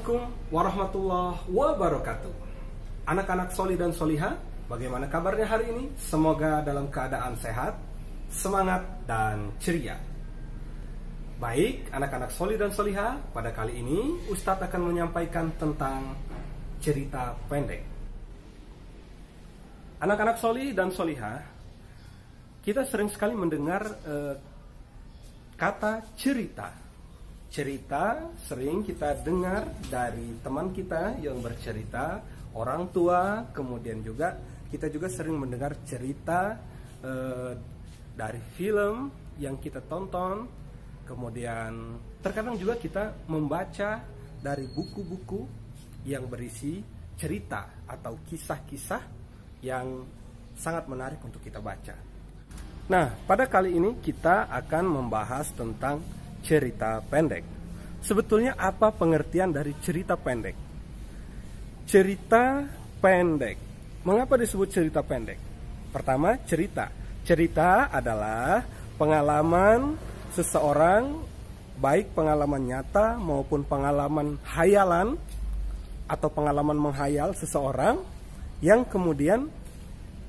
Assalamualaikum warahmatullahi wabarakatuh. Anak-anak soli dan soliha, bagaimana kabarnya hari ini? Semoga dalam keadaan sehat, semangat, dan ceria. Baik, anak-anak soli dan soliha, pada kali ini Ustadz akan menyampaikan tentang cerita pendek. Anak-anak soli dan soliha, kita sering sekali mendengar kata cerita. Cerita sering kita dengar dari teman kita yang bercerita, orang tua, kemudian juga kita juga sering mendengar cerita dari film yang kita tonton, kemudian terkadang juga kita membaca dari buku-buku yang berisi cerita atau kisah-kisah yang sangat menarik untuk kita baca. Nah, pada kali ini kita akan membahas tentang cerita pendek. Sebetulnya apa pengertian dari cerita pendek? Cerita pendek. Mengapa disebut cerita pendek? Pertama, cerita. Cerita adalah pengalaman seseorang, baik pengalaman nyata maupun pengalaman hayalan atau pengalaman menghayal seseorang yang kemudian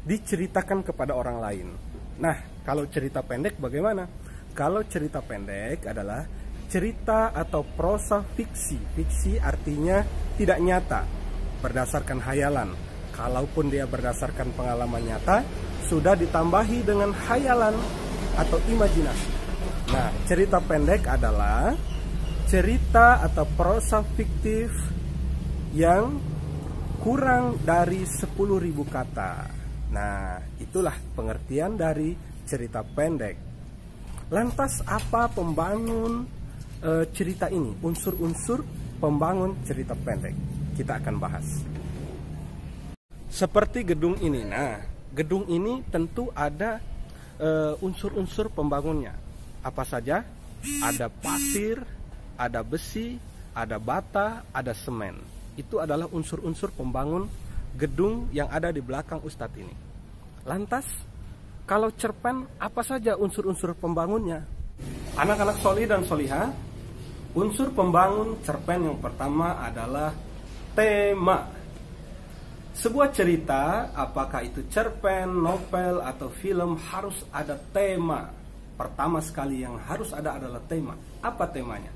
diceritakan kepada orang lain. Nah, kalau cerita pendek bagaimana? Kalau cerita pendek adalah cerita atau prosa fiksi. Fiksi artinya tidak nyata, berdasarkan hayalan. Kalaupun dia berdasarkan pengalaman nyata, sudah ditambahi dengan hayalan atau imajinasi. Nah, cerita pendek adalah cerita atau prosa fiktif yang kurang dari 10.000 kata. Nah, itulah pengertian dari cerita pendek. Lantas apa pembangun cerita ini? Unsur-unsur pembangun cerita pendek kita akan bahas. Seperti gedung ini. Nah, gedung ini tentu ada unsur-unsur pembangunnya. Apa saja? Ada pasir, ada besi, ada bata, ada semen. Itu adalah unsur-unsur pembangun gedung yang ada di belakang Ustadz ini. Lantas kalau cerpen, apa saja unsur-unsur pembangunnya? Anak-anak soli dan soliha, unsur pembangun cerpen yang pertama adalah tema. Sebuah cerita, apakah itu cerpen, novel, atau film, harus ada tema. Pertama sekali yang harus ada adalah tema. Apa temanya?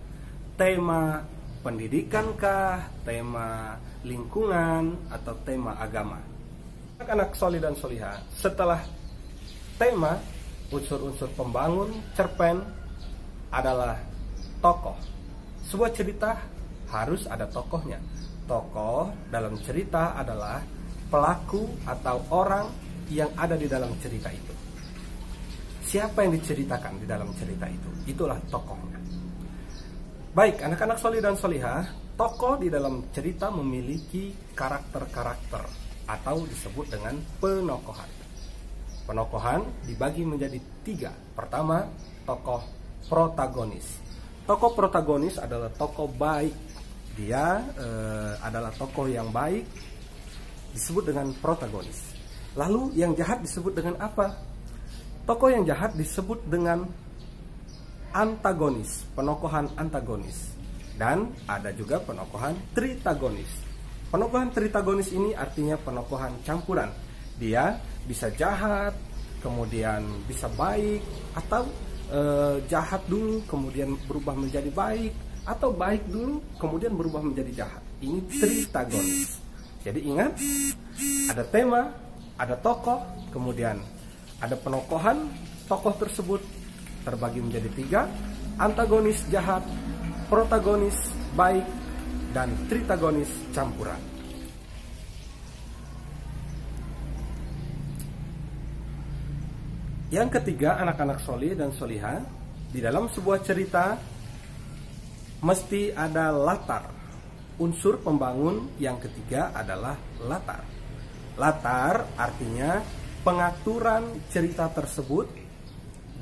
Tema pendidikankah, tema lingkungan, atau tema agama? Anak-anak soli dan soliha, setelah tema, unsur-unsur pembangun cerpen adalah tokoh. Sebuah cerita harus ada tokohnya. Tokoh dalam cerita adalah pelaku atau orang yang ada di dalam cerita itu. Siapa yang diceritakan di dalam cerita itu? Itulah tokohnya. Baik, anak-anak soli dan solihah, tokoh di dalam cerita memiliki karakter-karakter atau disebut dengan penokohan. Penokohan dibagi menjadi 3. Pertama, tokoh protagonis. Tokoh protagonis adalah tokoh baik. Dia adalah tokoh yang baik, disebut dengan protagonis. Lalu yang jahat disebut dengan apa? Tokoh yang jahat disebut dengan antagonis, penokohan antagonis. Dan ada juga penokohan tritagonis. Penokohan tritagonis ini artinya penokohan campuran. Dia bisa jahat, kemudian bisa baik, atau jahat dulu kemudian berubah menjadi baik, atau baik dulu kemudian berubah menjadi jahat. Ini tritagonis. Jadi ingat, ada tema, ada tokoh, kemudian ada penokohan. Tokoh tersebut terbagi menjadi 3: antagonis jahat, protagonis baik, dan tritagonis campuran. Yang ketiga, anak-anak soli dan soliha, di dalam sebuah cerita mesti ada latar. Unsur pembangun yang ketiga adalah latar. Latar artinya pengaturan cerita tersebut,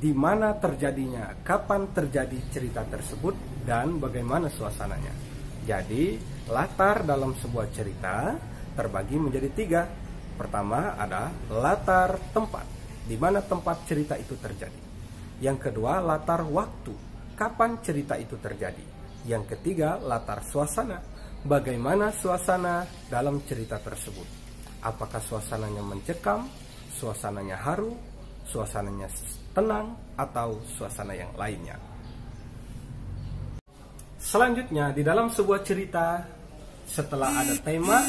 di mana terjadinya, kapan terjadi cerita tersebut, dan bagaimana suasananya. Jadi, latar dalam sebuah cerita terbagi menjadi 3. Pertama ada latar tempat, di mana tempat cerita itu terjadi. Yang kedua, latar waktu, kapan cerita itu terjadi. Yang ketiga, latar suasana, bagaimana suasana dalam cerita tersebut. Apakah suasananya mencekam, suasananya haru, suasananya tenang, atau suasana yang lainnya. Selanjutnya, di dalam sebuah cerita, setelah ada tema,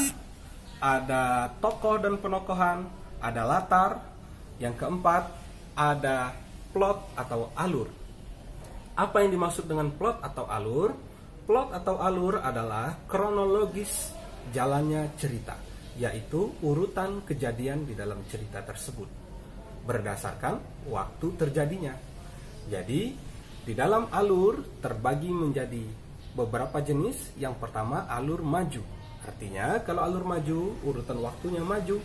ada tokoh dan penokohan, ada latar, yang keempat, ada plot atau alur. Apa yang dimaksud dengan plot atau alur? Plot atau alur adalah kronologis jalannya cerita, yaitu urutan kejadian di dalam cerita tersebut berdasarkan waktu terjadinya. Jadi, di dalam alur terbagi menjadi beberapa jenis. Yang pertama, alur maju. Artinya, kalau alur maju, urutan waktunya maju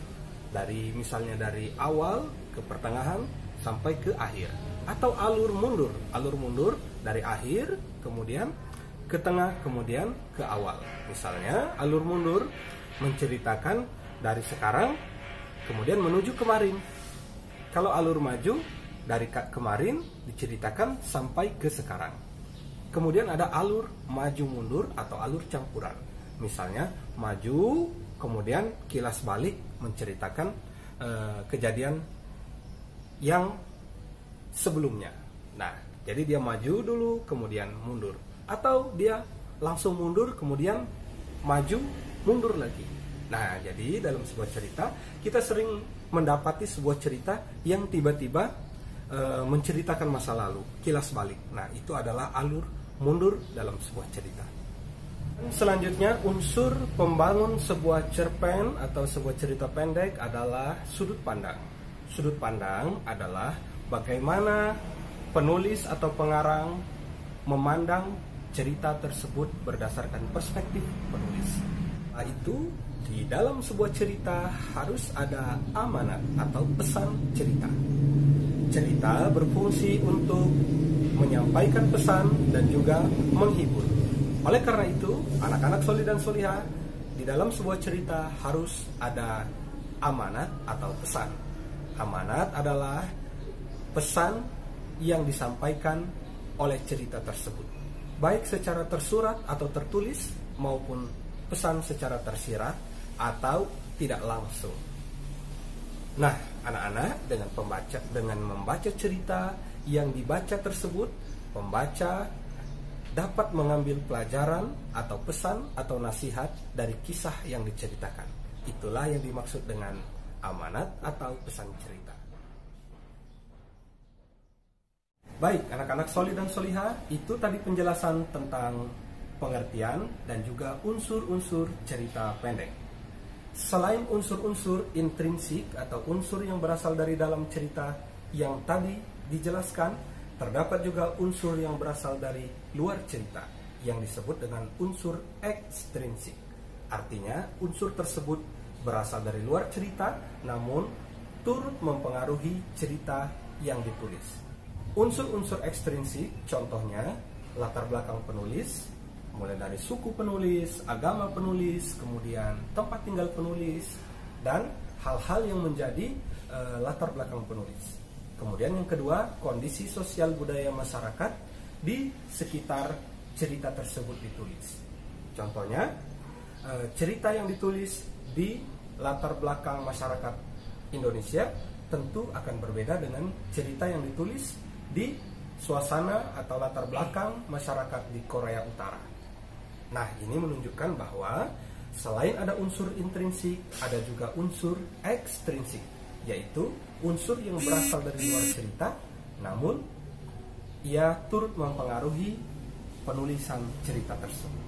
dari misalnya dari awal ke pertengahan sampai ke akhir. Atau alur mundur. Alur mundur dari akhir kemudian ke tengah kemudian ke awal. Misalnya, alur mundur menceritakan dari sekarang kemudian menuju kemarin. Kalau alur maju dari kemarin diceritakan sampai ke sekarang. Kemudian ada alur maju mundur atau alur campuran. Misalnya maju kemudian kilas balik menceritakan kejadian yang sebelumnya. Nah, jadi dia maju dulu kemudian mundur, atau dia langsung mundur kemudian maju mundur lagi. Nah, jadi dalam sebuah cerita kita sering mendapati sebuah cerita yang tiba-tiba menceritakan masa lalu, kilas balik. Nah, itu adalah alur mundur dalam sebuah cerita. Selanjutnya, unsur pembangun sebuah cerpen atau sebuah cerita pendek adalah sudut pandang. Sudut pandang adalah bagaimana penulis atau pengarang memandang cerita tersebut berdasarkan perspektif penulis. Nah, itu di dalam sebuah cerita harus ada amanat atau pesan cerita. Cerita berfungsi untuk menyampaikan pesan dan juga menghibur. Oleh karena itu, anak-anak solih dan solihah, di dalam sebuah cerita harus ada amanat atau pesan. Amanat adalah pesan yang disampaikan oleh cerita tersebut, baik secara tersurat atau tertulis maupun pesan secara tersirat atau tidak langsung. Nah, anak-anak dengan membaca cerita yang dibaca tersebut, pembaca dapat mengambil pelajaran atau pesan atau nasihat dari kisah yang diceritakan. Itulah yang dimaksud dengan amanat atau pesan cerita. Baik, anak-anak solih dan solihah, itu tadi penjelasan tentang pengertian dan juga unsur-unsur cerita pendek. Selain unsur-unsur intrinsik atau unsur yang berasal dari dalam cerita yang tadi dijelaskan, terdapat juga unsur yang berasal dari luar cerita yang disebut dengan unsur ekstrinsik. Artinya, unsur tersebut berasal dari luar cerita namun turut mempengaruhi cerita yang ditulis. Unsur-unsur ekstrinsik contohnya latar belakang penulis, mulai dari suku penulis, agama penulis, kemudian tempat tinggal penulis, dan hal-hal yang menjadi latar belakang penulis. Kemudian yang kedua, kondisi sosial budaya masyarakat di sekitar cerita tersebut ditulis. Contohnya, cerita yang ditulis di latar belakang masyarakat Indonesia tentu akan berbeda dengan cerita yang ditulis di suasana atau latar belakang masyarakat di Korea Utara. Nah, ini menunjukkan bahwa selain ada unsur intrinsik, ada juga unsur ekstrinsik, yaitu unsur yang berasal dari luar cerita, namun ia turut mempengaruhi penulisan cerita tersebut.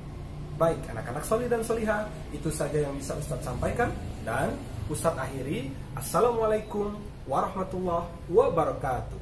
Baik, anak-anak solih dan solihah, itu saja yang bisa Ustadz sampaikan, dan Ustadz akhiri. Assalamualaikum warahmatullahi wabarakatuh.